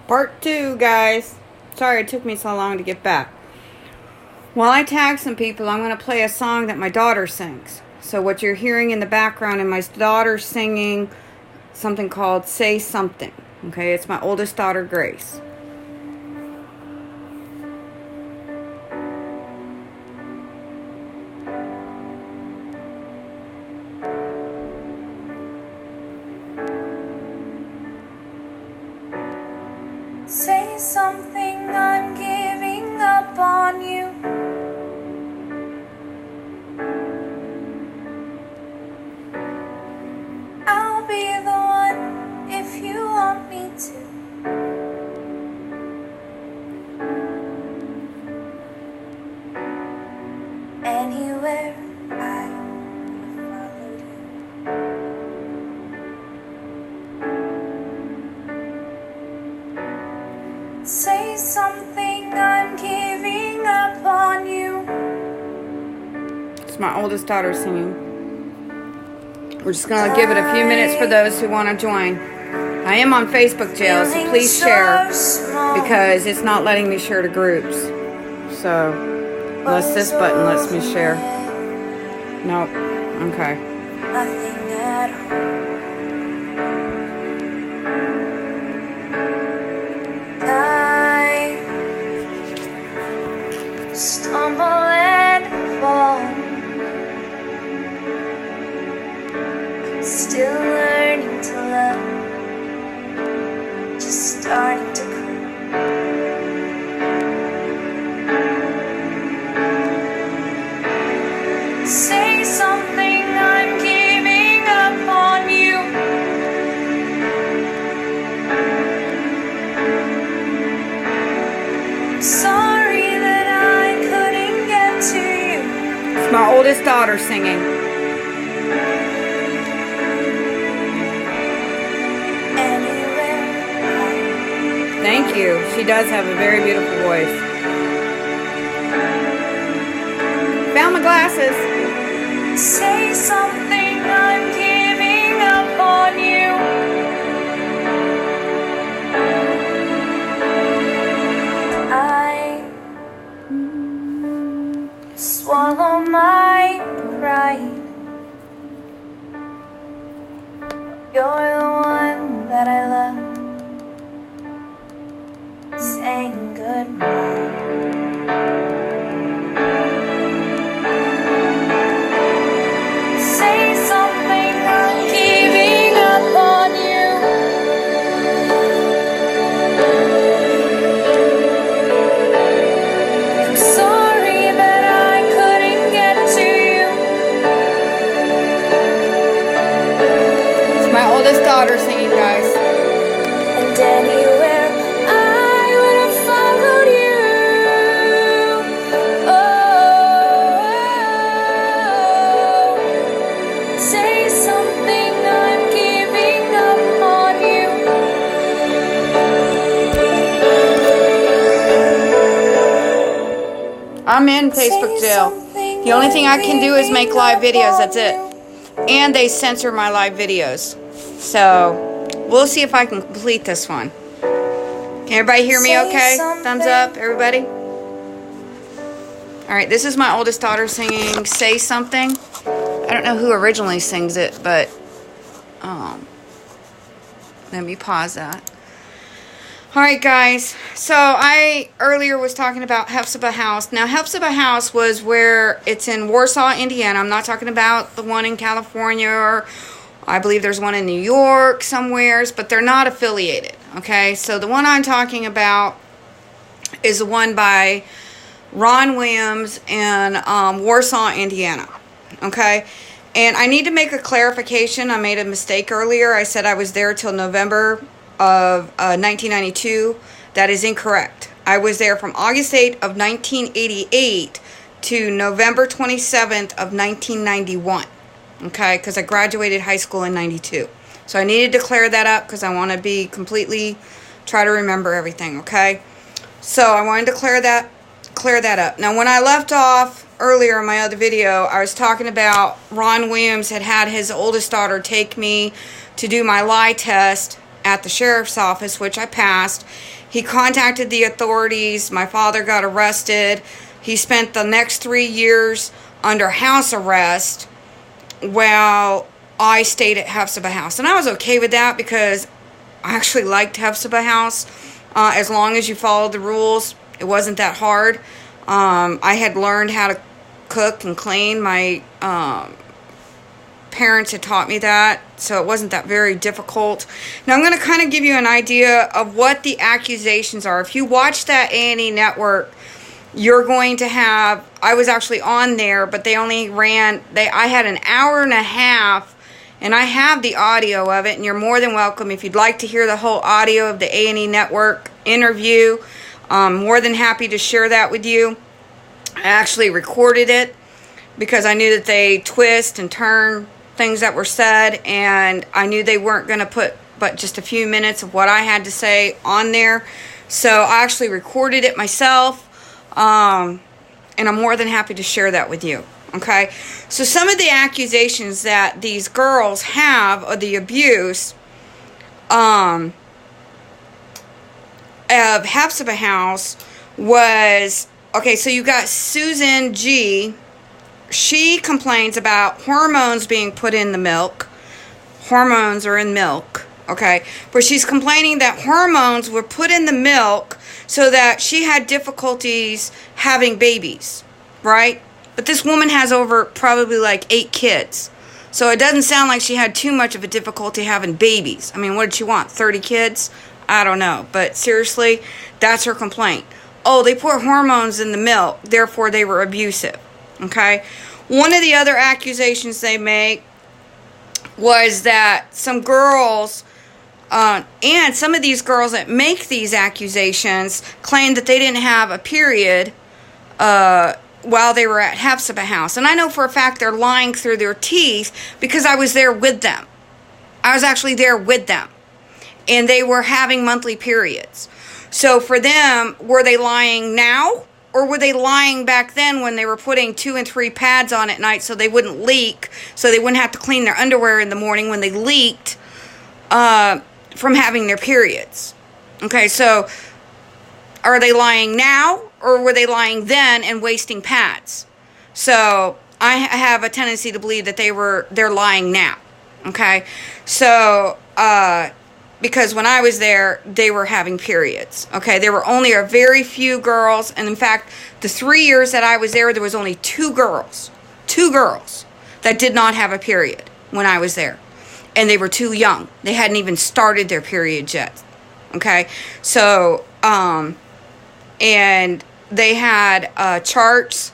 Part 2, guys. Sorry it took me so long to get back. While I tag some people, I'm going to play a song that my daughter sings. So what you're hearing in the background is my daughter singing something called Say Something. Okay, it's my oldest daughter, Grace. Say something, I'm giving up on you. I'll be the one if you want me to. Anywhere I followed you. Say something, I'm giving up on you. It's my oldest daughter singing. We're just going to give it a few minutes for those who want to join. I am on Facebook jail, so please share because it's not letting me share to groups. So, unless this button lets me share. Nope. Okay. Nothing at all. I stumble and fall, still learning to love, just starting to cry. Say something, I'm giving up on you. Sorry that I couldn't get to you. It's my oldest daughter singing. Thank you. She does have a very beautiful voice. Found my glasses. Say something, I'm giving up on you. I swallow my pride. You're the one that I love. Saying goodbye. Say something, I'm giving up on you. I'm sorry that I couldn't get to you. It's my oldest daughter singing, guys. And anywhere I would have followed you. Oh, say something, I'm giving up on you. I'm in Facebook jail. The only thing I can do is make live videos, that's it. And they censor my live videos. So, we'll see if I can complete this one. Can everybody hear me okay? Thumbs up, everybody. Alright, this is my oldest daughter singing Say Something. I don't know who originally sings it, but let me pause that. Alright, guys. So, I earlier was talking about Hephzibah House. Now, Hephzibah House was where it's in Warsaw, Indiana. I'm not talking about the one in California, or I believe there's one in New York somewheres, but they're not affiliated. Okay, so the one I'm talking about is the one by Ron Williams in Warsaw, Indiana. Okay, and I need to make a clarification. I made a mistake earlier. I said I was there till November of 1992. That is incorrect. I was there from August 8th of 1988 to November 27th of 1991. Okay, because I graduated high school in 92. So I needed to clear that up because I want to be completely, try to remember everything, okay? So I wanted to clear that up. Now, when I left off earlier in my other video, I was talking about Ron Williams had his oldest daughter take me to do my lie test at the sheriff's office, which I passed. He contacted the authorities. My father got arrested. He spent the next 3 years under house arrest while I stayed at Hephzibah House. And I was okay with that because I actually liked Hephzibah House. As long as you followed the rules, it wasn't that hard. I had learned how to cook and clean. My parents had taught me that, so it wasn't that very difficult. Now I'm going to kind of give you an idea of what the accusations are. If you watch that A&E network, you're going to have, I was actually on there, but they only ran, I had an hour and a half, and I have the audio of it, and you're more than welcome if you'd like to hear the whole audio of the A&E network interview. More than happy to share that with you. I actually recorded it because I knew that they twist and turn things that were said, and I knew they weren't going to put but just a few minutes of what I had to say on there. So I actually recorded it myself, and I'm more than happy to share that with you. Okay, so some of the accusations that these girls have of the abuse of Hephzibah House was, okay, so you got Susan G. She complains about hormones being put in the milk. Hormones are in milk, okay? But she's complaining that hormones were put in the milk so that she had difficulties having babies, right? But this woman has over probably like 8 kids. So it doesn't sound like she had too much of a difficulty having babies. I mean, what did she want? 30 kids? I don't know. But seriously, that's her complaint. Oh, they put hormones in the milk, therefore they were abusive. Okay? One of the other accusations they make was that some girls, and some of these girls that make these accusations, claim that they didn't have a period while they were at Hephzibah House. And I know for a fact they're lying through their teeth because I was there with them. I was actually there with them. And they were having monthly periods. So for them, were they lying now? Or were they lying back then when they were putting 2 and 3 pads on at night so they wouldn't leak, so they wouldn't have to clean their underwear in the morning when they leaked from having their periods? Okay, so are they lying now, or were they lying then and wasting pads? So I have a tendency to believe that they're lying now. Okay, so because when I was there, they were having periods. Okay, there were only a very few girls, and in fact, the 3 years that I was there was only 2 girls that did not have a period when I was there, and they were too young. They hadn't even started their period yet. Okay, so and they had charts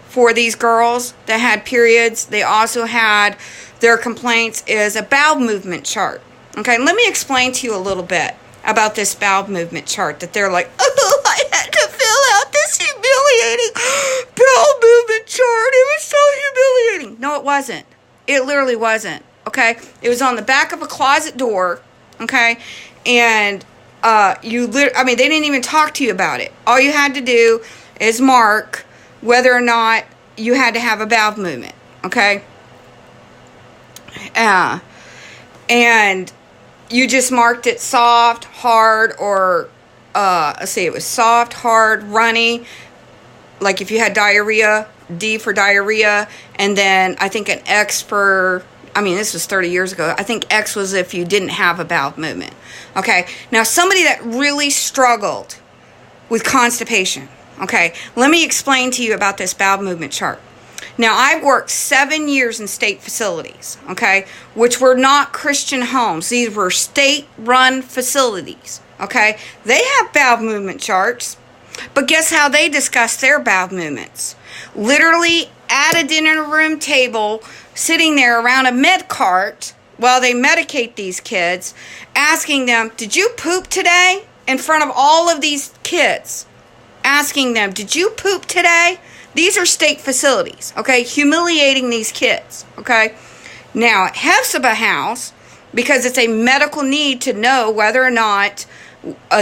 for these girls that had periods. They also had, their complaints is a bowel movement chart. Okay, let me explain to you a little bit about this bowel movement chart that they're like, oh, I had to fill out this humiliating bowel movement chart. It was so humiliating. No, it wasn't. It literally wasn't. Okay, it was on the back of a closet door. Okay, and they didn't even talk to you about it. All you had to do is mark whether or not you had to have a bowel movement. Okay, and you just marked it soft, hard, or let's see, it was soft, hard, runny. Like if you had diarrhea, D for diarrhea, and then I think an X for, this was 30 years ago. I think X was if you didn't have a bowel movement. Okay, now somebody that really struggled with constipation. Okay, let me explain to you about this bowel movement chart. Now, I've worked 7 years in state facilities, okay, which were not Christian homes. These were state-run facilities, okay? They have bowel movement charts, but guess how they discuss their bowel movements? Literally at a dinner room table, sitting there around a med cart while they medicate these kids, asking them, did you poop today? In front of all of these kids, asking them, did you poop today? These are state facilities, okay? Humiliating these kids, okay? Now, at Hephzibah House, because it's a medical need to know whether or not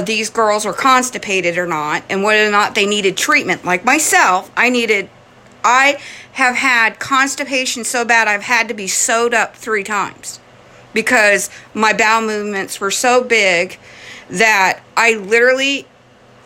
these girls are constipated or not, and whether or not they needed treatment. Like myself, I have had constipation so bad I've had to be sewed up 3 times, because my bowel movements were so big that I literally,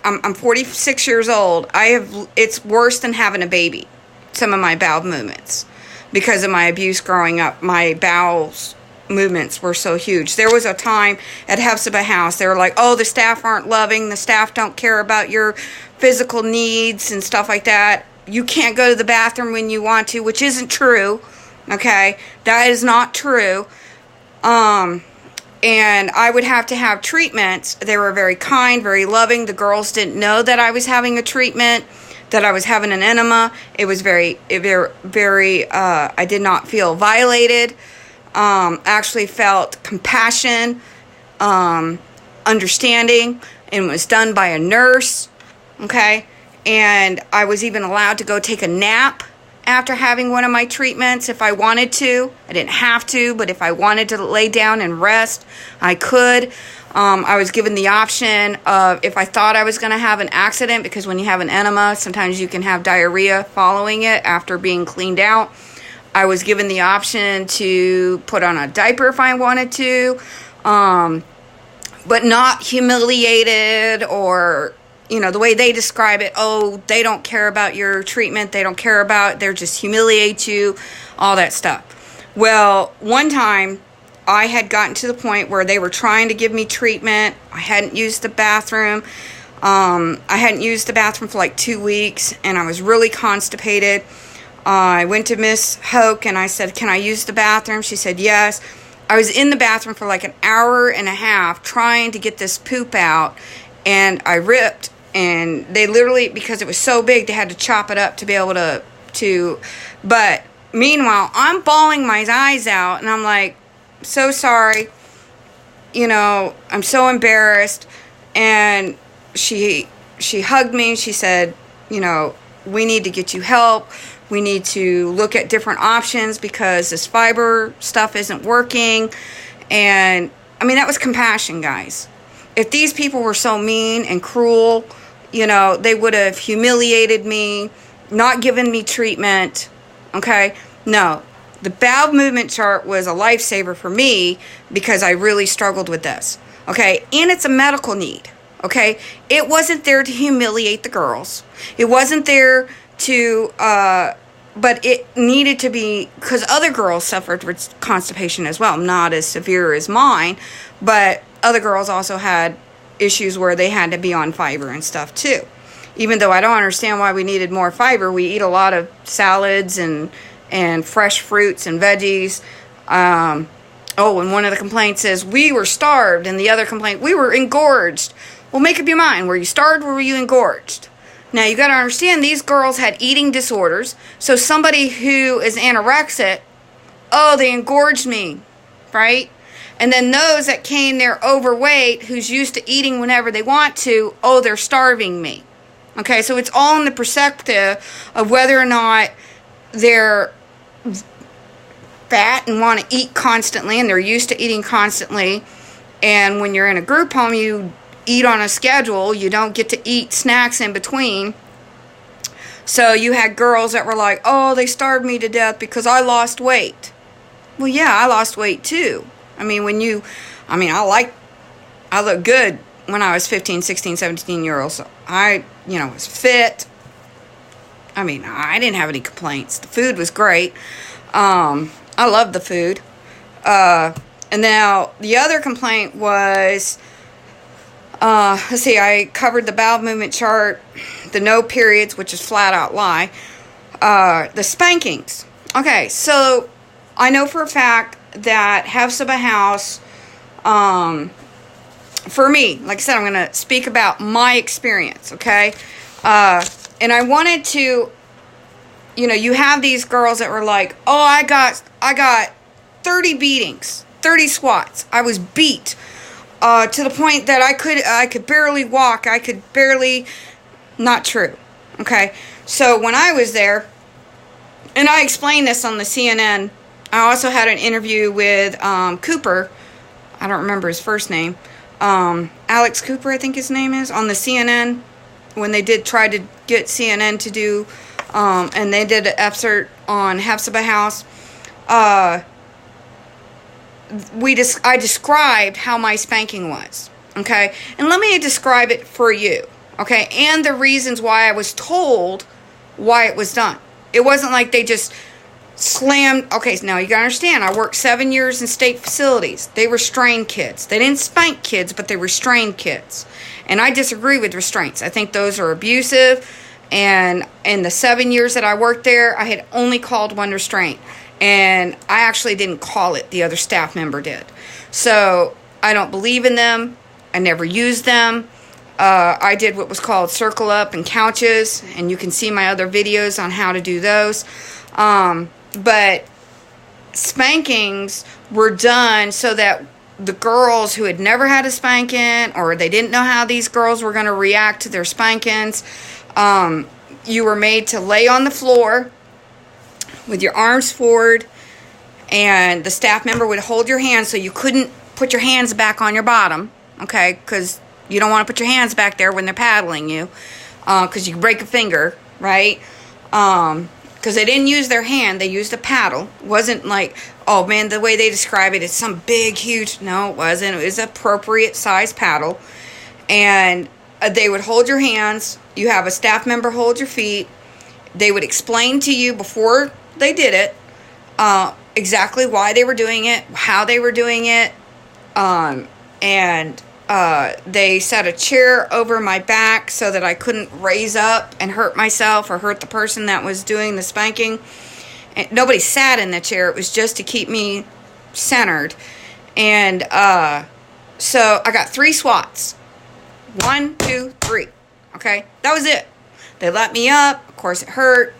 I'm 46 years old. It's worse than having a baby, some of my bowel movements. Because of my abuse growing up, my bowels movements were so huge. There was a time at Hephzibah House, they were like, oh, the staff aren't loving, the staff don't care about your physical needs and stuff like that. You can't go to the bathroom when you want to, which isn't true. Okay, that is not true. And I would have to have treatments. They were very kind, very loving. The girls didn't know that I was having a treatment, that I was having an enema. It was very, I did not feel violated. Actually felt compassion, understanding, and was done by a nurse. Okay, and I was even allowed to go take a nap after having one of my treatments if I wanted to. I didn't have to, but if I wanted to lay down and rest, I could. I was given the option of if I thought I was going to have an accident, because when you have an enema, sometimes you can have diarrhea following it after being cleaned out. I was given the option to put on a diaper if I wanted to, but not humiliated or, the way they describe it, oh, they don't care about your treatment, they're just humiliate you, all that stuff. Well, one time I had gotten to the point where they were trying to give me treatment. I hadn't used the bathroom. I hadn't used the bathroom for like 2 weeks, and I was really constipated. I went to Miss Hoke and I said, can I use the bathroom? She said, yes. I was in the bathroom for like an hour and a half trying to get this poop out, and I ripped, and they literally, because it was so big, they had to chop it up to be able to, but meanwhile, I'm bawling my eyes out, and I'm like, so sorry, I'm so embarrassed. And she hugged me. She said, we need to get you help. We need to look at different options because this fiber stuff isn't working. And that was compassion, guys. If these people were so mean and cruel, they would have humiliated me, not given me treatment. Okay? No. The bowel movement chart was a lifesaver for me because I really struggled with this. Okay? And it's a medical need. Okay? It wasn't there to humiliate the girls. It wasn't there to, but it needed to be, because other girls suffered with constipation as well. Not as severe as mine, but other girls also had issues where they had to be on fiber and stuff too. Even though I don't understand why we needed more fiber. We eat a lot of salads and fresh fruits and veggies. And one of the complaints is we were starved, and the other complaint, we were engorged. Well, make up your mind. Were you starved or were you engorged? Now, you got to understand, these girls had eating disorders. So somebody who is anorexic, oh, they engorged me, right? And then those that came there overweight, who's used to eating whenever they want to, oh, they're starving me. Okay, so it's all in the perspective of whether or not they're fat and want to eat constantly, and they're used to eating constantly. And when you're in a group home, you eat on a schedule. You don't get to eat snacks in between. So you had girls that were like, oh, they starved me to death because I lost weight. Well, yeah, I lost weight too. I look good when I was 15, 16, 17 years old. So I, was fit. I didn't have any complaints. The food was great. I loved the food. And now the other complaint was, I covered the bowel movement chart, the no periods, which is flat out lie, the spankings. Okay, so I know for a fact that Hephzibah House, for me, like I said, I'm going to speak about my experience, okay? And I wanted to, you have these girls that were like, oh, I got 30 beatings, 30 swats. I was beat to the point that I could barely walk. I could barely, not true. Okay. So when I was there, and I explained this on the CNN, I also had an interview with Cooper. I don't remember his first name. Alex Cooper, I think his name is, on the CNN, when they tried to get CNN to do, and they did an excerpt on Hephzibah House. I described how my spanking was, okay? And let me describe it for you, okay? And the reasons why I was told why it was done. It wasn't like they just slammed. Okay, so now you gotta understand, I worked 7 years in state facilities. They restrained kids. They didn't spank kids, but they restrained kids. And I disagree with restraints. I think those are abusive. And in the 7 years that I worked there, I had only called one restraint. And I actually didn't call it. The other staff member did. So I don't believe in them. I never used them. I did what was called circle up and couches. And you can see my other videos on how to do those. But spankings were done so that the girls who had never had a spanking, or they didn't know how these girls were going to react to their spankings, you were made to lay on the floor with your arms forward, and the staff member would hold your hand so you couldn't put your hands back on your bottom, okay, because you don't want to put your hands back there when they're paddling you, because you can break a finger, right? Because they didn't use their hand, they used a paddle. It wasn't like, oh man, the way they describe it, it's some big, huge, no, it wasn't. It was appropriate size paddle. And they would hold your hands. You have a staff member hold your feet. They would explain to you before they did it exactly why they were doing it, how they were doing it. And they set a chair over my back so that I couldn't raise up and hurt myself or hurt the person that was doing the spanking. And nobody sat in the chair. It was just to keep me centered. And so I got 3 swats. 1, 2, 3. Okay? That was it. They let me up. Of course, it hurt.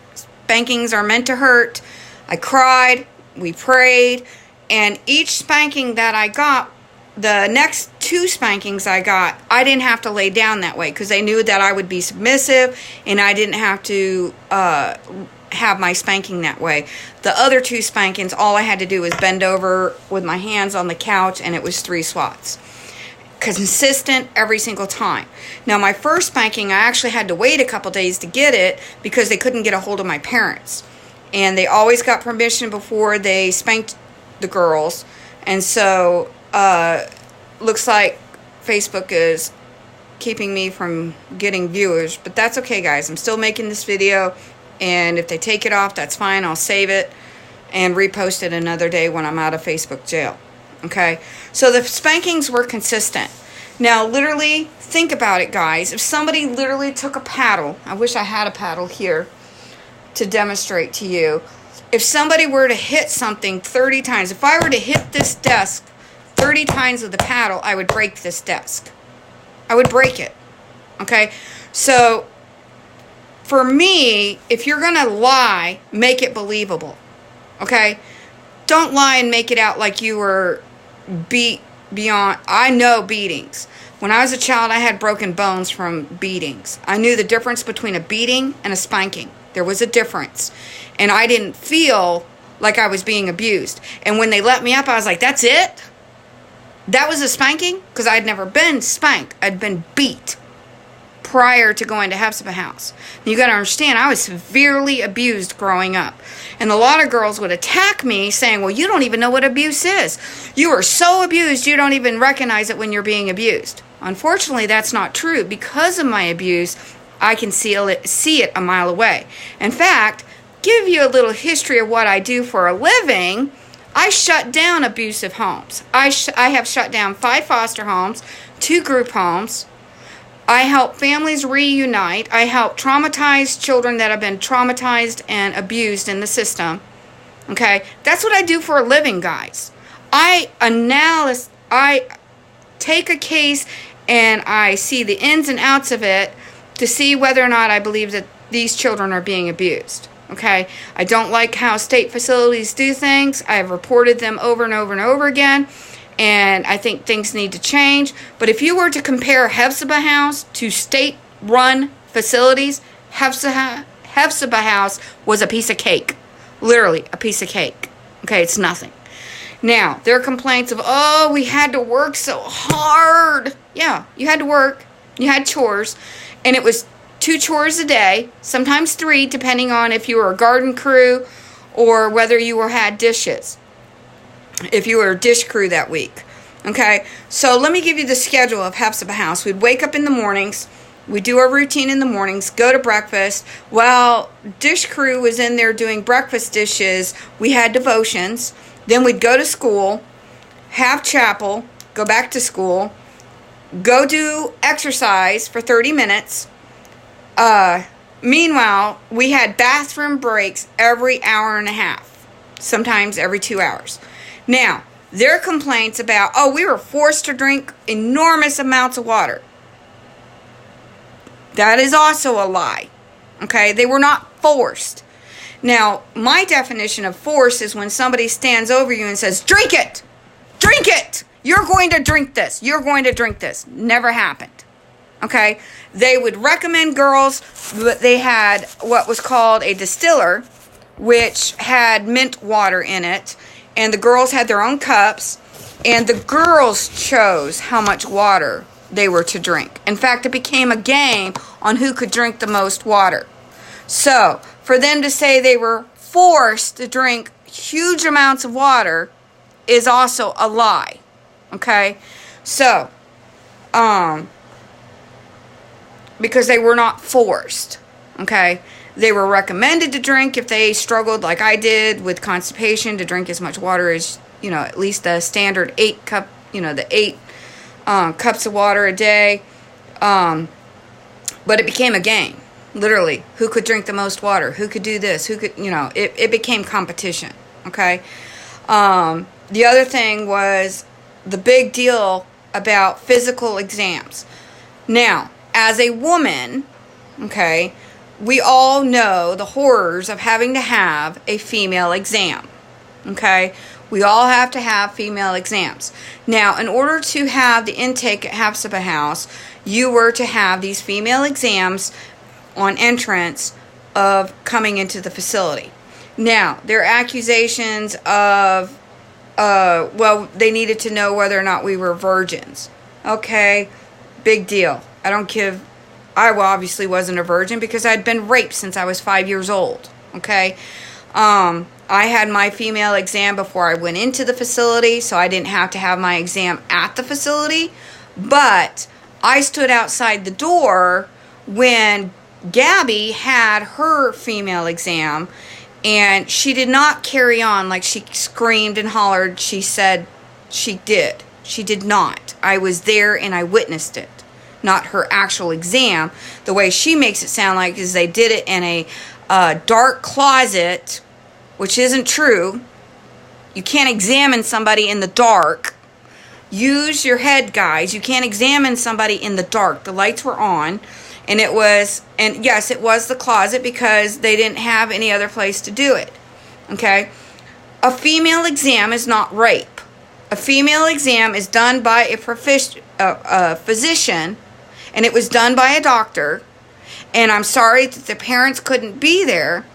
Spankings are meant to hurt. I cried. We prayed. And each spanking that I got, the next 2 spankings I got, I didn't have to lay down that way because they knew that I would be submissive and I didn't have to have my spanking that way. The other 2 spankings, all I had to do was bend over with my hands on the couch, and it was 3 swats. Consistent every single time. Now, my first spanking, I actually had to wait a couple days to get it because they couldn't get a hold of my parents. And they always got permission before they spanked the girls. And so, looks like Facebook is keeping me from getting viewers. But that's okay, guys. I'm still making this video. And if they take it off, that's fine. I'll save it and repost it another day when I'm out of Facebook jail. Okay? So the spankings were consistent. Now, literally, think about it, guys. If somebody literally took a paddle, I wish I had a paddle here to demonstrate to you. If somebody were to hit something 30 times, if I were to hit this desk 30 times with a paddle, I would break this desk. I would break it. Okay? So, for me, if you're going to lie, make it believable. Okay? Don't lie and make it out like you were beat beyond. I know beatings. When I was a child, I had broken bones from beatings. I knew the difference between a beating and a spanking. There was a difference. And I didn't feel like I was being abused. And when they let me up, I was like, that's it? That was a spanking? Because I'd never been spanked. I'd been beat prior to going to Hephzibah house. You got to understand, I was severely abused growing up. And a lot of girls would attack me saying, well, you don't even know what abuse is. You are so abused, you don't even recognize it when you're being abused. Unfortunately, that's not true. Because of my abuse, I can see it a mile away. In fact, give you a little history of what I do for a living. I shut down abusive homes. I have shut down 5 foster homes, 2 group homes. I help families reunite. I help traumatized children that have been traumatized and abused in the system. Okay? That's what I do for a living, guys. I take a case and I see the ins and outs of it to see whether or not I believe that these children are being abused. Okay? I don't like how state facilities do things. I have reported them over and over and over again. And I think things need to change. But if you were to compare Hephzibah House to state-run facilities, Hephzibah House was a piece of cake. Literally, a piece of cake. Okay, it's nothing. Now, there are complaints of, oh, we had to work so hard. Yeah, you had to work. You had chores. And it was 2 chores a day, sometimes 3, depending on if you were a garden crew or whether you had dishes. if you were dish crew that week. Okay, so let me give you the schedule of Hephzibah House. We'd wake up in the mornings. We do our routine in the mornings, go to breakfast. While dish crew was in there doing breakfast dishes, we had devotions. Then we'd go to school, have chapel, go back to school, go do exercise for 30 minutes. Meanwhile, we had bathroom breaks every hour and a half, sometimes every 2 hours. Now, their complaints about, oh, we were forced to drink enormous amounts of water. That is also a lie. Okay? They were not forced. Now, my definition of force is when somebody stands over you and says, drink it! Drink it! You're going to drink this. You're going to drink this. Never happened. Okay? They would recommend girls, but they had what was called a distiller, which had mint water in it. And the girls had their own cups, and the girls chose how much water they were to drink. In fact, it became a game on who could drink the most water. So, for them to say they were forced to drink huge amounts of water is also a lie. Okay? So, because they were not forced. Okay? They were recommended to drink if they struggled, like I did, with constipation, to drink as much water as, at least the standard 8 cups of water a day. But it became a game, literally. Who could drink the most water? Who could do this? Who could, it became competition, okay? The other thing was the big deal about physical exams. Now, as a woman, okay, we all know the horrors of having to have a female exam. Okay? We all have to have female exams. Now, in order to have the intake at Hephzibah House, you were to have these female exams on entrance of coming into the facility. Now, there are accusations of, they needed to know whether or not we were virgins. Okay? Big deal. I obviously wasn't a virgin because I'd been raped since I was 5 years old. Okay? I had my female exam before I went into the facility, so I didn't have to have my exam at the facility. But I stood outside the door when Gabby had her female exam, and she did not carry on like she screamed and hollered. She said she did. She did not. I was there and I witnessed it. Not her actual exam. The way she makes it sound like is they did it in a dark closet, which isn't true. You can't examine somebody in the dark. Use your head, guys. You can't examine somebody in the dark. The lights were on, and yes, it was the closet because they didn't have any other place to do it. Okay? A female exam is not rape. A female exam is done by a physician, and it was done by a doctor, and I'm sorry that the parents couldn't be there,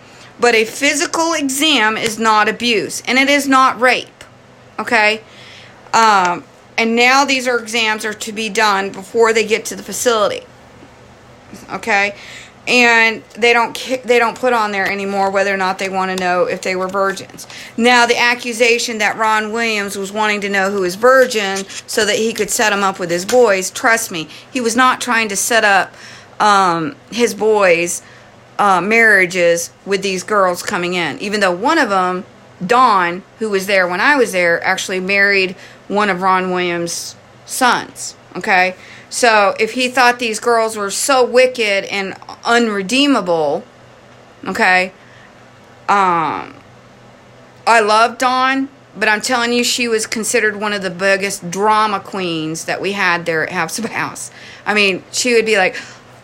but a physical exam is not abuse, and it is not rape, okay? And now these exams are to be done before they get to the facility, okay? And they don't put on there anymore whether or not they want to know if they were virgins. Now, the accusation that Ron Williams was wanting to know who is virgin so that he could set them up with his boys, trust me, he was not trying to set up his boys' marriages with these girls coming in. Even though one of them, Dawn, who was there when I was there, actually married one of Ron Williams' sons, okay? So, if he thought these girls were so wicked and unredeemable, okay, I love Dawn, but I'm telling you, she was considered one of the biggest drama queens that we had there at Hephzibah House. I mean, she would be like,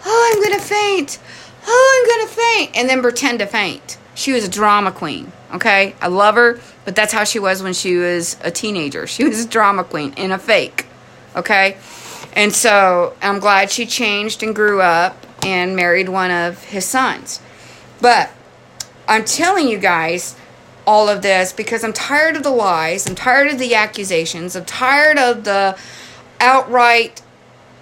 oh, I'm going to faint. Oh, I'm going to faint. And then pretend to faint. She was a drama queen, okay? I love her, but that's how she was when she was a teenager. She was a drama queen in a fake, okay? And so I'm glad she changed and grew up and married one of his sons. But I'm telling you guys all of this because I'm tired of the lies. I'm tired of the accusations. I'm tired of the outright,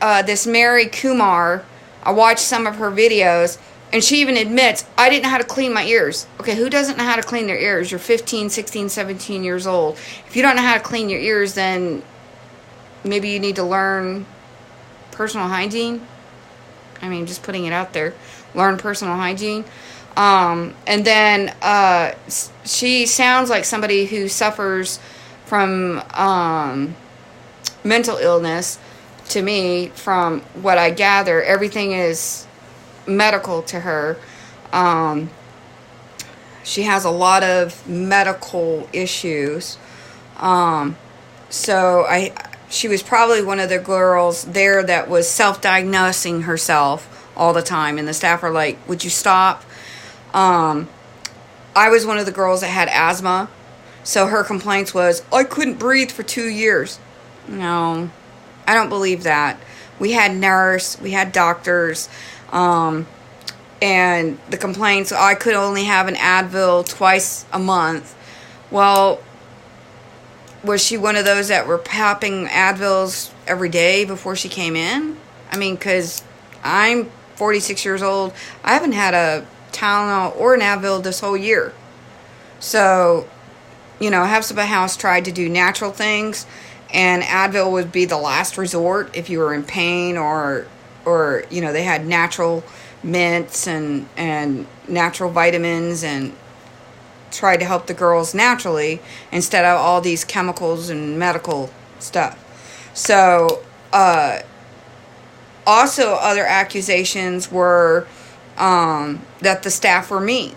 this Mary Kumar. I watched some of her videos. And she even admits, I didn't know how to clean my ears. Okay, who doesn't know how to clean their ears? You're 15, 16, 17 years old. If you don't know how to clean your ears, then maybe you need to learn personal hygiene. I mean, just putting it out there. Learn personal hygiene. And then she sounds like somebody who suffers from mental illness. To me, from what I gather, everything is medical to her. She has a lot of medical issues. So she was probably one of the girls there that was self-diagnosing herself all the time. And the staff are like, would you stop? I was one of the girls that had asthma. So her complaints was, I couldn't breathe for 2 years. No, I don't believe that. We had nurse, we had doctors, and the complaints, I could only have an Advil twice a month. Well, was she one of those that were popping Advils every day before she came in? I mean, because I'm 46 years old. I haven't had a Tylenol or an Advil this whole year. So, Hephzibah House tried to do natural things, and Advil would be the last resort if you were in pain or they had natural mints and natural vitamins and tried to help the girls naturally instead of all these chemicals and medical stuff. So, also other accusations were that the staff were mean.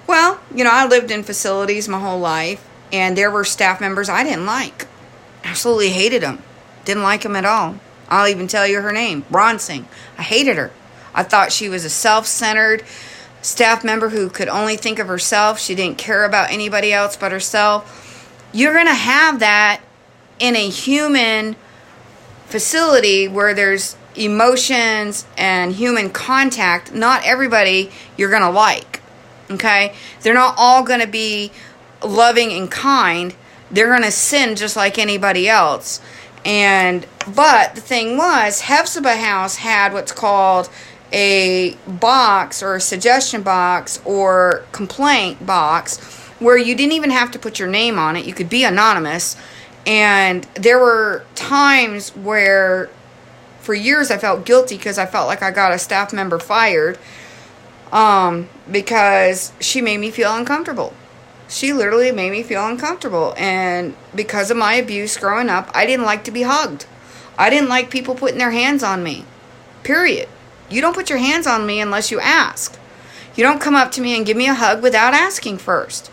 Well, I lived in facilities my whole life, and there were staff members I didn't like. Absolutely hated them. Didn't like them at all. I'll even tell you her name, Bronsing. I hated her. I thought she was a self-centered staff member who could only think of herself. She didn't care about anybody else but herself. You're going to have that in a human facility where there's emotions and human contact. Not everybody you're going to like. Okay? They're not all going to be loving and kind. They're going to sin just like anybody else. But the thing was, Hephzibah House had what's called a box or a suggestion box or complaint box where you didn't even have to put your name on it. You could be anonymous. And there were times where for years I felt guilty because I felt like I got a staff member fired because she made me feel uncomfortable. She literally made me feel uncomfortable. And because of my abuse growing up, I didn't like to be hugged. I didn't like people putting their hands on me. Period. You don't put your hands on me unless you ask. You don't come up to me and give me a hug without asking first.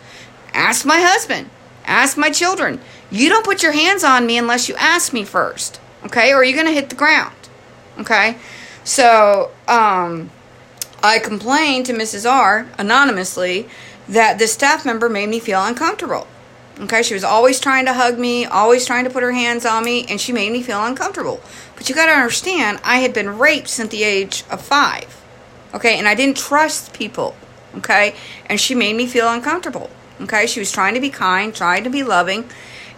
Ask my husband. Ask my children. You don't put your hands on me unless you ask me first. Okay? Or you're going to hit the ground. Okay? So, I complained to Mrs. R anonymously that this staff member made me feel uncomfortable. Okay, she was always trying to hug me, always trying to put her hands on me, and she made me feel uncomfortable. But you got to understand, I had been raped since the age of 5. Okay, and I didn't trust people. Okay, and she made me feel uncomfortable. Okay, she was trying to be kind, trying to be loving,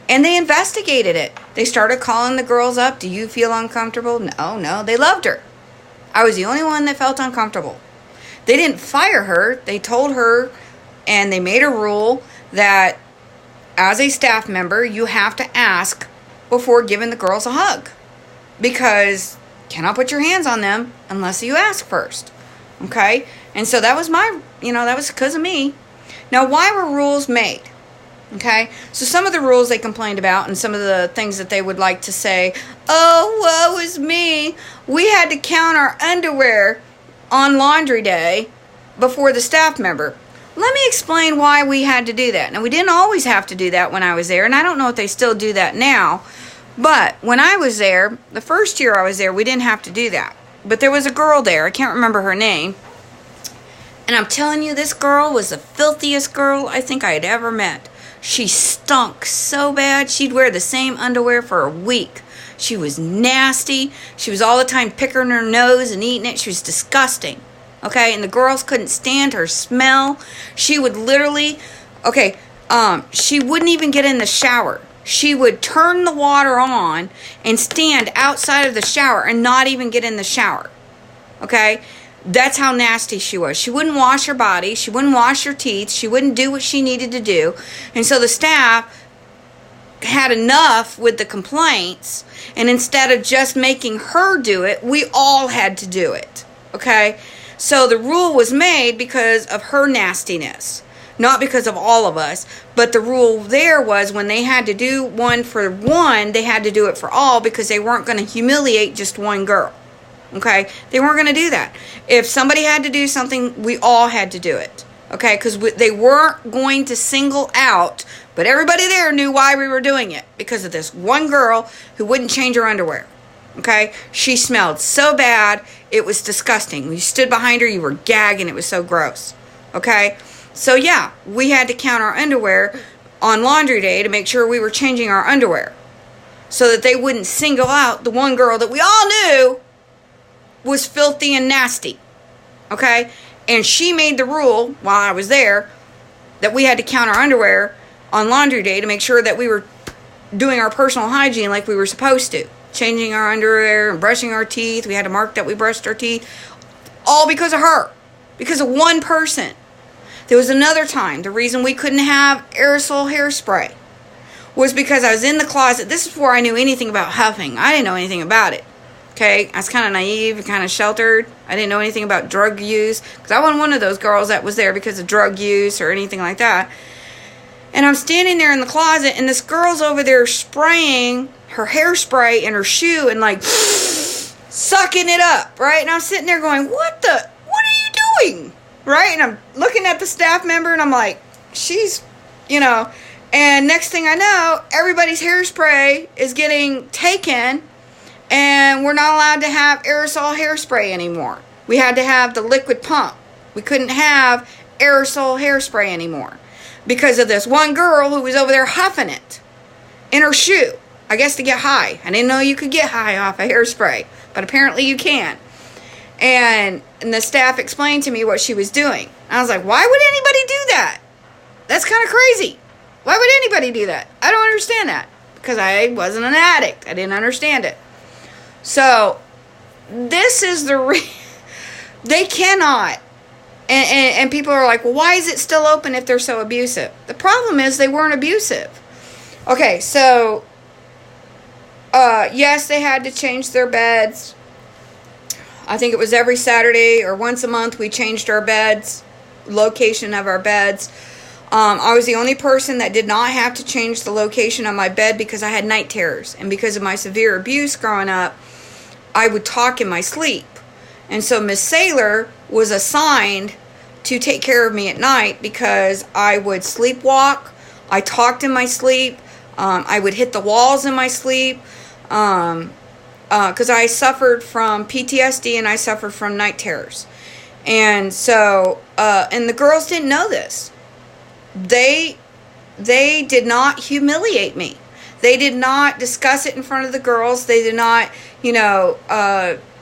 and they investigated it. They started calling the girls up. Do you feel uncomfortable? No, they loved her. I was the only one that felt uncomfortable. They didn't fire her. They told her, and they made a rule that as a staff member, you have to ask before giving the girls a hug. Because you cannot put your hands on them unless you ask first. Okay? And so that was that was because of me. Now, why were rules made? Okay? So some of the rules they complained about and some of the things that they would like to say, oh, woe is me. We had to count our underwear on laundry day before the staff member. Let me explain why we had to do that. Now, we didn't always have to do that when I was there, and I don't know if they still do that now. But when I was there, the first year I was there, we didn't have to do that. But there was a girl there. I can't remember her name. And I'm telling you, this girl was the filthiest girl I think I had ever met. She stunk so bad, she'd wear the same underwear for a week. She was nasty. She was all the time picking her nose and eating it. She was disgusting. Okay, and the girls couldn't stand her smell. She would literally, she wouldn't even get in the shower. She would turn the water on and stand outside of the shower and not even get in the shower. Okay, That's how nasty she was. She wouldn't wash her body. She wouldn't wash her teeth. She wouldn't do what she needed to do. And so the staff had enough with the complaints, and instead of just making her do it, we all had to do it. Okay? So the rule was made because of her nastiness, not because of all of us. But the rule there was when they had to do one for one, they had to do it for all, because they weren't going to humiliate just one girl. Okay? They weren't going to do that. If somebody had to do something, we all had to do it. Okay? Because they weren't going to single out, but everybody there knew why we were doing it. Because of this one girl who wouldn't change her underwear. Okay? She smelled so bad, it was disgusting. When you stood behind her, you were gagging. It was so gross. Okay? So yeah, we had to count our underwear on laundry day to make sure we were changing our underwear. So that they wouldn't single out the one girl that we all knew was filthy and nasty. Okay? And she made the rule, while I was there, that we had to count our underwear on laundry day to make sure that we were doing our personal hygiene like we were supposed to. Changing our underwear and brushing our teeth. We had to mark that we brushed our teeth. All because of her. Because of one person. There was another time, the reason we couldn't have aerosol hairspray was because I was in the closet. This is before I knew anything about huffing. I didn't know anything about it. Okay? I was kind of naive and kind of sheltered. I didn't know anything about drug use. Because I wasn't one of those girls that was there because of drug use or anything like that. And I'm standing there in the closet, and this girl's over there spraying her hairspray in her shoe and like sucking it up, right? And I'm sitting there going, what are you doing? Right? And I'm looking at the staff member, and I'm like, she's, and next thing I know, everybody's hairspray is getting taken, and we're not allowed to have aerosol hairspray anymore. We had to have the liquid pump. We couldn't have aerosol hairspray anymore because of this one girl who was over there huffing it in her shoe. I guess to get high. I didn't know you could get high off of hairspray, but apparently you can. And the staff explained to me what she was doing. I was like, why would anybody do that? That's kind of crazy. Why would anybody do that? I don't understand that. Because I wasn't an addict. I didn't understand it. So, this is they cannot. And people are like, well, why is it still open if they're so abusive? The problem is they weren't abusive. Okay, so, yes, they had to change their beds. I think it was every Saturday or once a month we changed our beds, location of our beds. I was the only person that did not have to change the location of my bed because I had night terrors. And because of my severe abuse growing up, I would talk in my sleep. And so Miss Sailor was assigned to take care of me at night because I would sleepwalk. I talked in my sleep. I would hit the walls in my sleep. Because I suffered from PTSD and I suffered from night terrors. And so, and the girls didn't know this. They did not humiliate me. They did not discuss it in front of the girls. They did not,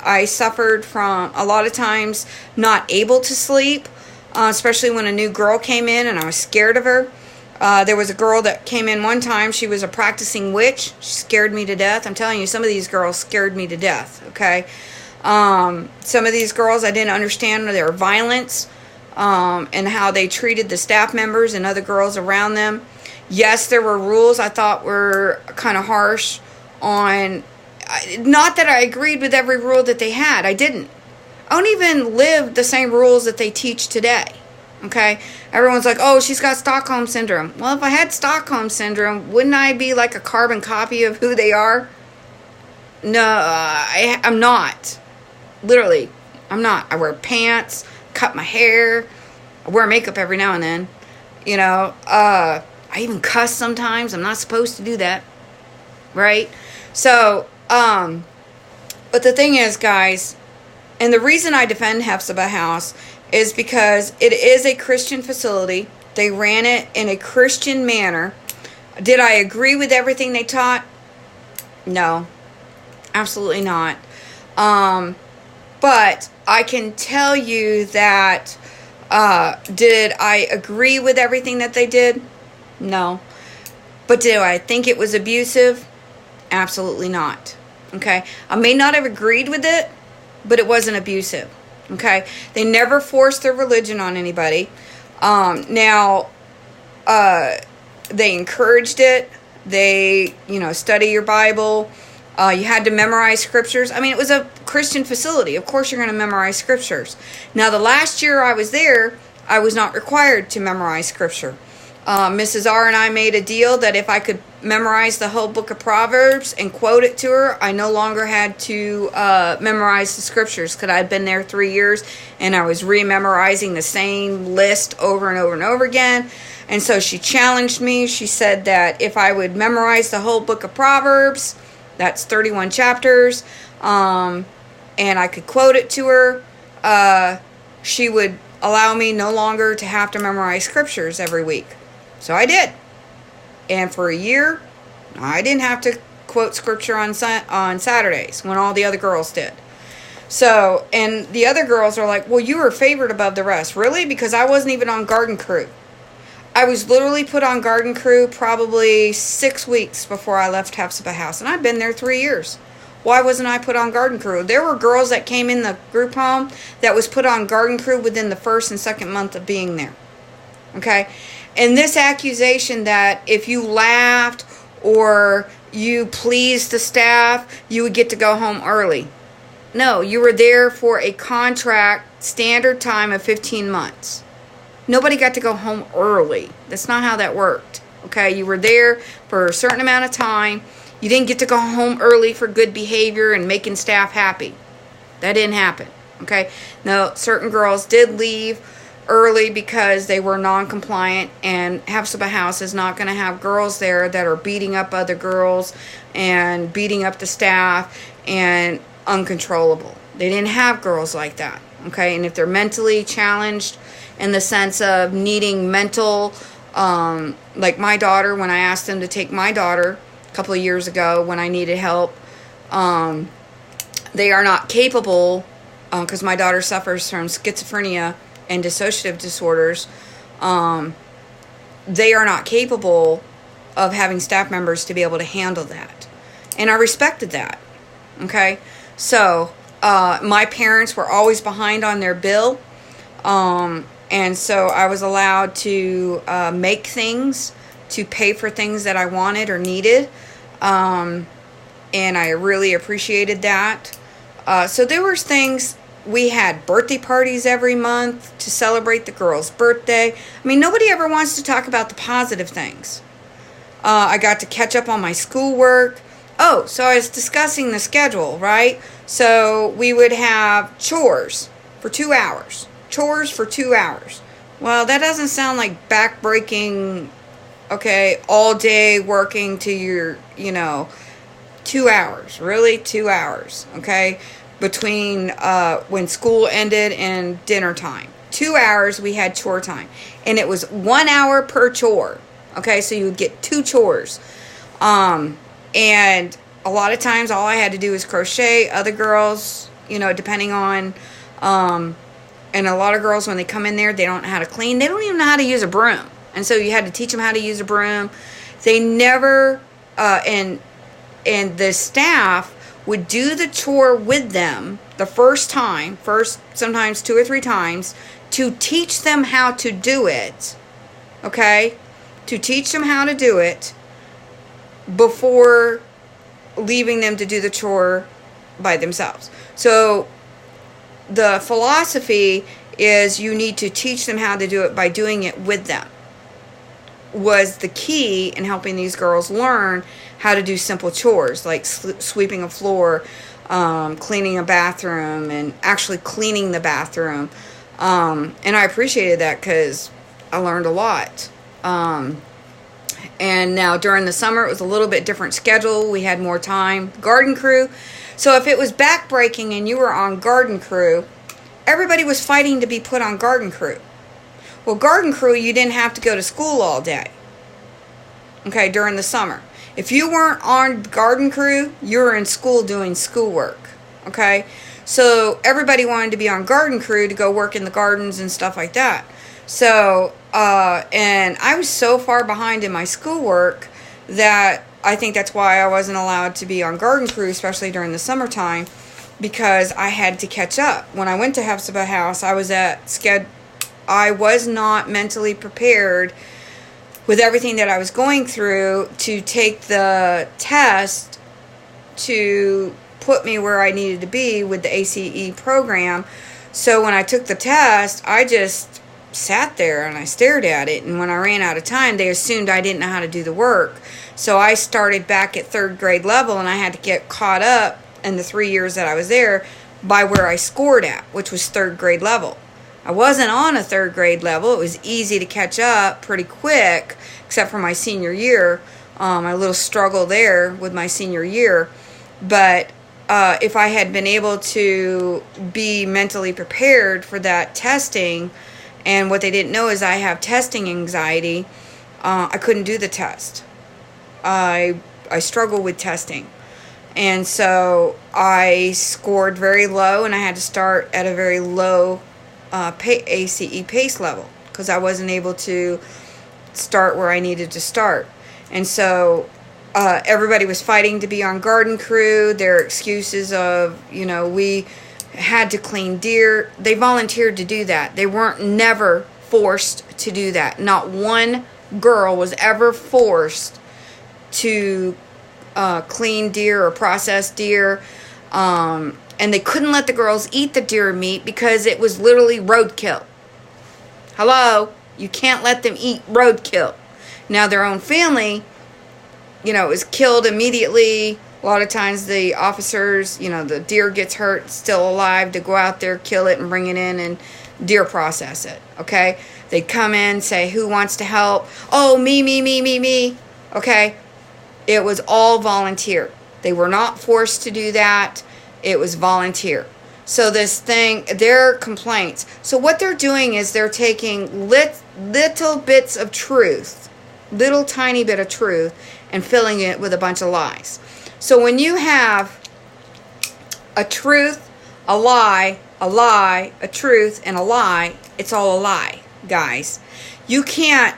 I suffered from a lot of times not able to sleep, especially when a new girl came in and I was scared of her. There was a girl that came in one time. She was a practicing witch. She scared me to death. I'm telling you, some of these girls scared me to death, okay? Some of these girls, I didn't understand their violence and how they treated the staff members and other girls around them. Yes, there were rules I thought were kind of harsh on... Not that I agreed with every rule that they had. I didn't. I don't even live the same rules that they teach today. Okay? Everyone's like, oh, she's got Stockholm Syndrome. Well, if I had Stockholm Syndrome, wouldn't I be like a carbon copy of who they are? No, I'm not. Literally, I'm not. I wear pants, cut my hair, I wear makeup every now and then. I even cuss sometimes. I'm not supposed to do that. Right? So, but the thing is, guys, and the reason I defend Hephzibah House is because it is a Christian facility. They ran it in a Christian manner. Did I agree with everything they taught? No. Absolutely not. But I can tell you that, did I agree with everything that they did? No. But do I think it was abusive? Absolutely not. Okay? I may not have agreed with it, but it wasn't abusive. Okay? They never forced their religion on anybody. They encouraged it. They, study your Bible. You had to memorize scriptures. I mean, it was a Christian facility. Of course you're going to memorize scriptures. Now, the last year I was there, I was not required to memorize scripture. Mrs. R and I made a deal that if I could memorize the whole book of Proverbs and quote it to her, I no longer had to memorize the scriptures, because I'd been there 3 years and I was rememorizing the same list over and over and over again. And so she challenged me. She said that if I would memorize the whole book of Proverbs, that's 31 chapters, and I could quote it to her, she would allow me no longer to have to memorize scriptures every week. So I did. And for a year, I didn't have to quote scripture on Saturdays when all the other girls did. So, and the other girls are like, well, you were favored above the rest. Really? Because I wasn't even on garden crew. I was literally put on garden crew probably 6 weeks before I left Hephzibah house. And I've been there 3 years. Why wasn't I put on garden crew? There were girls that came in the group home that was put on garden crew within the first and second month of being there. Okay? And this accusation that if you laughed or you pleased the staff, you would get to go home early. No, you were there for a contract standard time of 15 months. Nobody got to go home early. That's not how that worked. Okay? You were there for a certain amount of time. You didn't get to go home early for good behavior and making staff happy. That didn't happen. Okay? No, certain girls did leave early because they were non-compliant, and Hephzibah house is not going to have girls there that are beating up other girls and beating up the staff and uncontrollable. They didn't have girls like that. Okay? And if they're mentally challenged in the sense of needing mental, like my daughter, when I asked them to take my daughter a couple of years ago when I needed help, they are not capable, because my daughter suffers from schizophrenia and dissociative disorders. They are not capable of having staff members to be able to handle that. And I respected that. Okay? So, my parents were always behind on their bill. And so I was allowed to make things, to pay for things that I wanted or needed. And I really appreciated that. So there was things, we had birthday parties every month to celebrate the girl's birthday. I mean, nobody ever wants to talk about the positive things. I got to catch up on my schoolwork. Oh, so I was discussing the schedule, right? So we would have chores for 2 hours. Chores for 2 hours. Well, that doesn't sound like back-breaking, okay, all day working to your, 2 hours. Really? 2 hours, okay? Between when school ended and dinner time. 2 hours we had chore time. And it was 1 hour per chore. Okay, so you would get 2 chores. And a lot of times all I had to do was crochet. Other girls, depending on... and a lot of girls, when they come in there, they don't know how to clean. They don't even know how to use a broom. And so you had to teach them how to use a broom. They never... and the staff would do the chore with them the first, sometimes 2 or 3 times, to teach them how to do it. Okay? To teach them how to do it before leaving them to do the chore by themselves. So the philosophy is you need to teach them how to do it by doing it with them. Was the key in helping these girls learn how to do simple chores like sweeping a floor, cleaning a bathroom, and actually cleaning the bathroom. And I appreciated that because I learned a lot. And now during the summer, it was a little bit different schedule. We had more time. Garden crew. So if it was backbreaking and you were on garden crew, everybody was fighting to be put on garden crew. Well, garden crew, you didn't have to go to school all day. Okay, during the summer. If you weren't on garden crew, you were in school doing schoolwork. Okay? So everybody wanted to be on garden crew to go work in the gardens and stuff like that. So, and I was so far behind in my schoolwork that I think that's why I wasn't allowed to be on garden crew, especially during the summertime, because I had to catch up. When I went to Hephzibah House, I was not mentally prepared with everything that I was going through to take the test to put me where I needed to be with the ACE program. So when I took the test, I just sat there and I stared at it. And when I ran out of time, they assumed I didn't know how to do the work. So I started back at 3rd grade level, and I had to get caught up in the 3 years that I was there by where I scored at, which was 3rd grade level. I wasn't on a 3rd grade level. It was easy to catch up pretty quick, except for my senior year. A little struggle there with my senior year. But if I had been able to be mentally prepared for that testing, and what they didn't know is I have testing anxiety, I couldn't do the test. I struggle with testing. And so I scored very low, and I had to start at a very low ACE pace level because I wasn't able to start where I needed to start. And so everybody was fighting to be on garden crew. Their excuses of, we had to clean deer. They volunteered to do that. They weren't never forced to do that. Not one girl was ever forced to clean deer or process deer. And they couldn't let the girls eat the deer meat because it was literally roadkill. Hello? You can't let them eat roadkill. Now, their own family, is killed immediately. A lot of times the officers, the deer gets hurt, still alive, to go out there, kill it, and bring it in and deer process it, okay? They come in, say, who wants to help? Oh, me. Okay? It was all volunteer. They were not forced to do that. It was volunteer. So this thing, their complaints. So what they're doing is they're taking little bits of truth, little tiny bit of truth, and filling it with a bunch of lies. So when you have a truth, a lie, a truth, and a lie, it's all a lie, guys. You cannot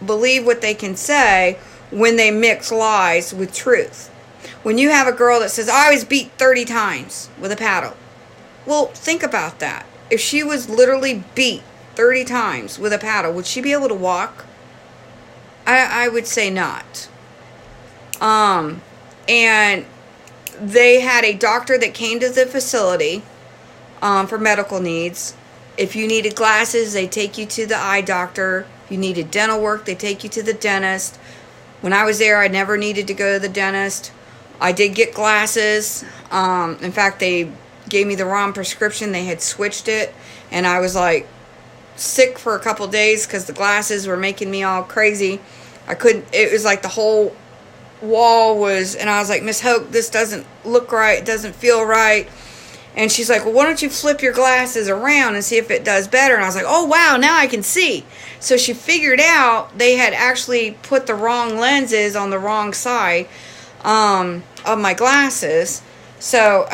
believe what they can say when they mix lies with truth. When you have a girl that says, I was beat 30 times with a paddle. Well, think about that. If she was literally beat 30 times with a paddle, would she be able to walk? I would say not. And they had a doctor that came to the facility for medical needs. If you needed glasses, they take you to the eye doctor. If you needed dental work, they take you to the dentist. When I was there, I never needed to go to the dentist. I did get glasses. In fact, they gave me the wrong prescription. They had switched it. And I was sick for a couple days because the glasses were making me all crazy. It was like the whole wall was, and I was like, Miss Hoke, this doesn't look right. It doesn't feel right. And she's like, well, why don't you flip your glasses around and see if it does better? And I was like, oh, wow, now I can see. So she figured out they had actually put the wrong lenses on the wrong side of my glasses. So,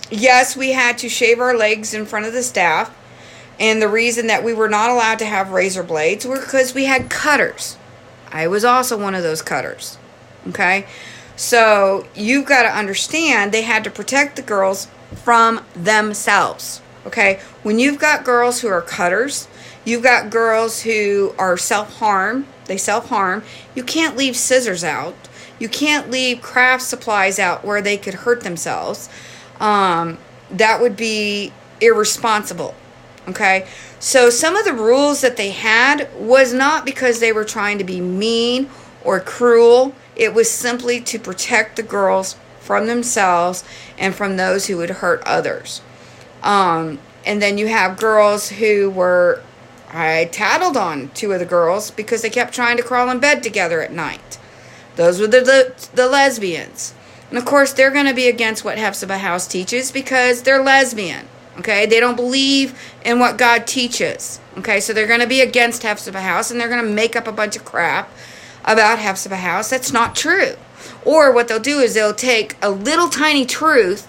yes, we had to shave our legs in front of the staff. And the reason that we were not allowed to have razor blades were because we had cutters. I was also one of those cutters. Okay? So, you've got to understand they had to protect the girls from themselves. Okay? When you've got girls who are cutters, you've got girls who are self-harm. They self-harm. You can't leave scissors out. You can't leave craft supplies out where they could hurt themselves. That would be irresponsible. Okay? So some of the rules that they had was not because they were trying to be mean or cruel. It was simply to protect the girls from themselves and from those who would hurt others. And then you have girls who were, I tattled on 2 of the girls because they kept trying to crawl in bed together at night. Those were the lesbians. And of course, they're going to be against what Hephzibah House teaches because they're lesbian. Okay, they don't believe in what God teaches. Okay, so they're going to be against Hephzibah House, and they're going to make up a bunch of crap about Hephzibah House that's not true. Or what they'll do is they'll take a little tiny truth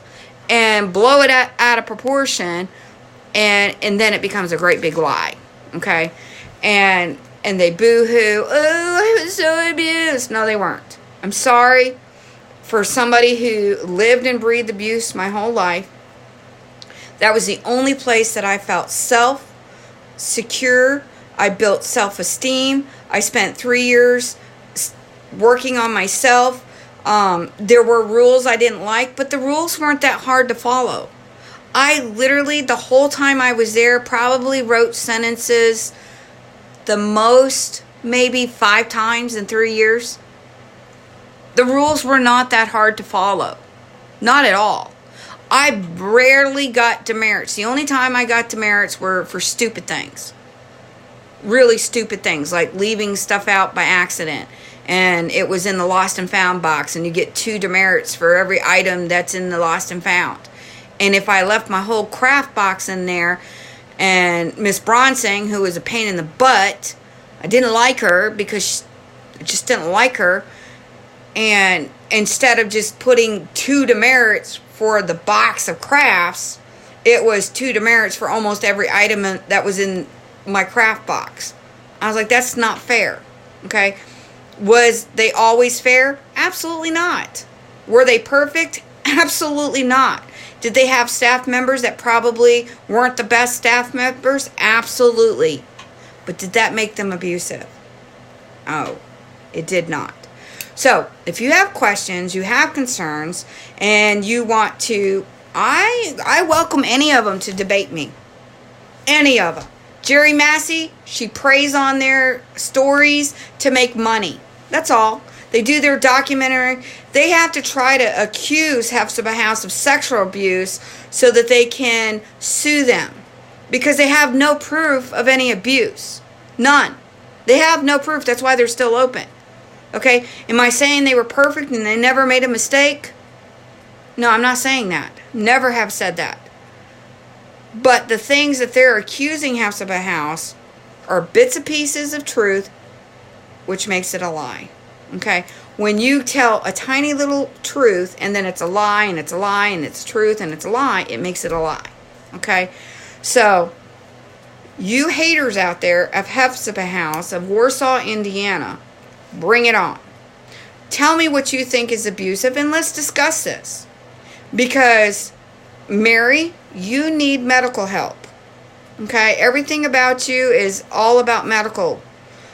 and blow it out of proportion, and then it becomes a great big lie. Okay, and they boo-hoo. Oh, I was so abused. No, they weren't. I'm sorry for somebody who lived and breathed abuse my whole life, that was the only place that I felt secure. I built self-esteem. I spent 3 years working on myself. There were rules I didn't like, but the rules weren't that hard to follow. I literally, the whole time I was there, probably wrote sentences the most, maybe 5 times in 3 years. The rules were not that hard to follow. Not at all. I rarely got demerits. The only time I got demerits were for stupid things. Really stupid things, like leaving stuff out by accident. And it was in the lost and found box, and you get 2 demerits for every item that's in the lost and found. And if I left my whole craft box in there, and Miss Bronsing, who was a pain in the butt, I didn't like her because I just didn't like her. And instead of just putting 2 demerits for the box of crafts, it was 2 demerits for almost every item that was in my craft box. I was like, that's not fair. Okay. Was they always fair? Absolutely not. Were they perfect? Absolutely not. Did they have staff members that probably weren't the best staff members? Absolutely. But did that make them abusive? Oh, it did not. So, if you have questions, you have concerns, and you want to, I welcome any of them to debate me. Any of them. Jerry Massey, she preys on their stories to make money. That's all. They do their documentary. They have to try to accuse Hephzibah House of sexual abuse so that they can sue them. Because they have no proof of any abuse. None. They have no proof. That's why they're still open. Okay? Am I saying they were perfect and they never made a mistake? No, I'm not saying that. Never have said that. But the things that they're accusing Hephzibah House are bits and pieces of truth, which makes it a lie. Okay? When you tell a tiny little truth and then it's a lie and it's a lie and it's truth and it's a lie, it makes it a lie. Okay? So, you haters out there of Hephzibah House of Warsaw, Indiana, bring it on. Tell me what you think is abusive and let's discuss this. Because, Mary, you need medical help. Okay? Everything about you is all about medical.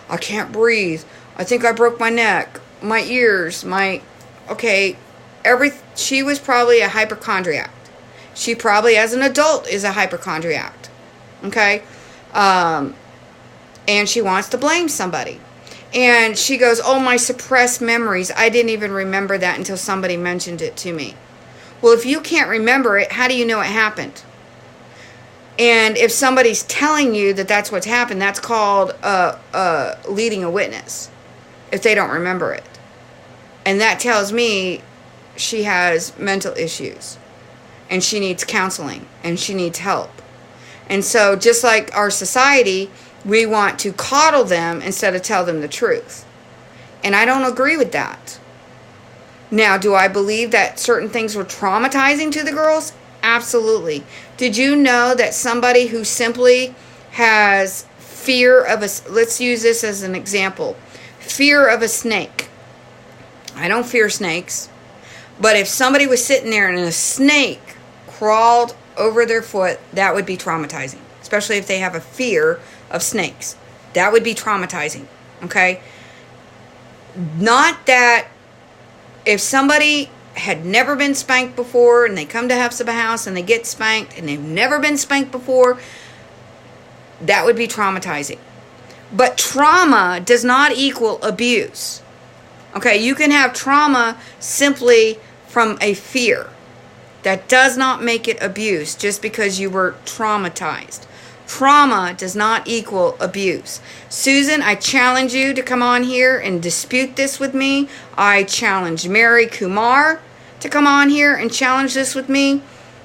I can't breathe. I think I broke my neck, my ears, she was probably a hypochondriac. She probably, as an adult, is a hypochondriac. Okay? And she wants to blame somebody. And she goes, oh, my suppressed memories. I didn't even remember that until somebody mentioned it to me. Well, if you can't remember it, how do you know it happened? And if somebody's telling you that that's what's happened, that's called leading a witness, if they don't remember it. And that tells me she has mental issues. And she needs counseling. And she needs help. And so, just like our society, we want to coddle them instead of tell them the truth. And I don't agree with that. Now, do I believe that certain things were traumatizing to the girls? Absolutely. Did you know that somebody who simply has fear of let's use this as an example. Fear of a snake. I don't fear snakes. But if somebody was sitting there and a snake crawled over their foot, that would be traumatizing. Especially if they have a fear of snakes. That would be traumatizing. Okay? Not that if somebody had never been spanked before and they come to Hephzibah House and they get spanked and they've never been spanked before, that would be traumatizing. But trauma does not equal abuse. Okay, you can have trauma simply from a fear. That does not make it abuse just because you were traumatized. Trauma does not equal abuse. Susan, I challenge you to come on here and dispute this with me. I challenge Mary Kumar to come on here and challenge this with me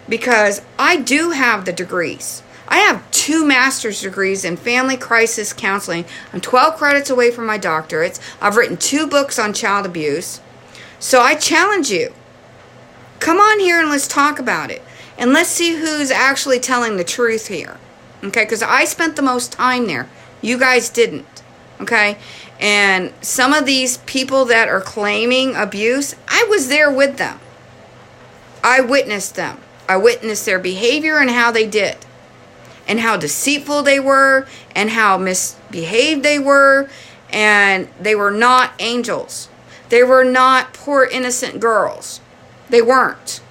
because I do have the degrees. I have 2 master's degrees in family crisis counseling. I'm 12 credits away from my doctorates. I've written 2 books on child abuse. So I challenge you. Come on here and let's talk about it. And let's see who's actually telling the truth here. Okay, because I spent the most time there. You guys didn't. Okay? And some of these people that are claiming abuse, I was there with them. I witnessed them. I witnessed their behavior and how they did. And how deceitful they were. And how misbehaved they were. And they were not angels. They were not poor innocent girls. They weren't.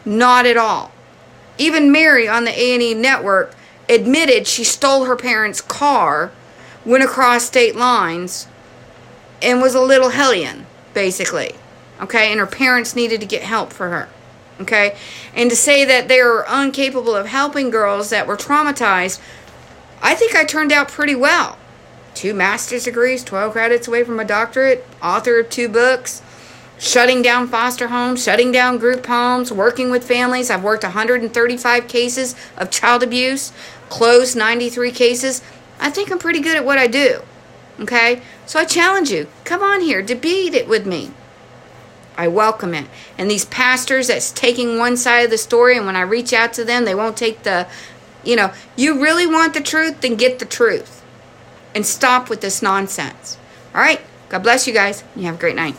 Not at all. Even Mary on the A&E network admitted she stole her parents' car, went across state lines, and was a little hellion, basically. Okay? And her parents needed to get help for her. Okay? And to say that they were incapable of helping girls that were traumatized, I think I turned out pretty well. 2 master's degrees, 12 credits away from a doctorate, author of 2 books, shutting down foster homes, shutting down group homes, working with families. I've worked 135 cases of child abuse, closed 93 cases. I think I'm pretty good at what I do. Okay? So I challenge you. Come on here. Debate it with me. I welcome it. And these pastors that's taking one side of the story, and when I reach out to them, they won't take the, you really want the truth? Then get the truth. And stop with this nonsense. All right? God bless you guys. You have a great night.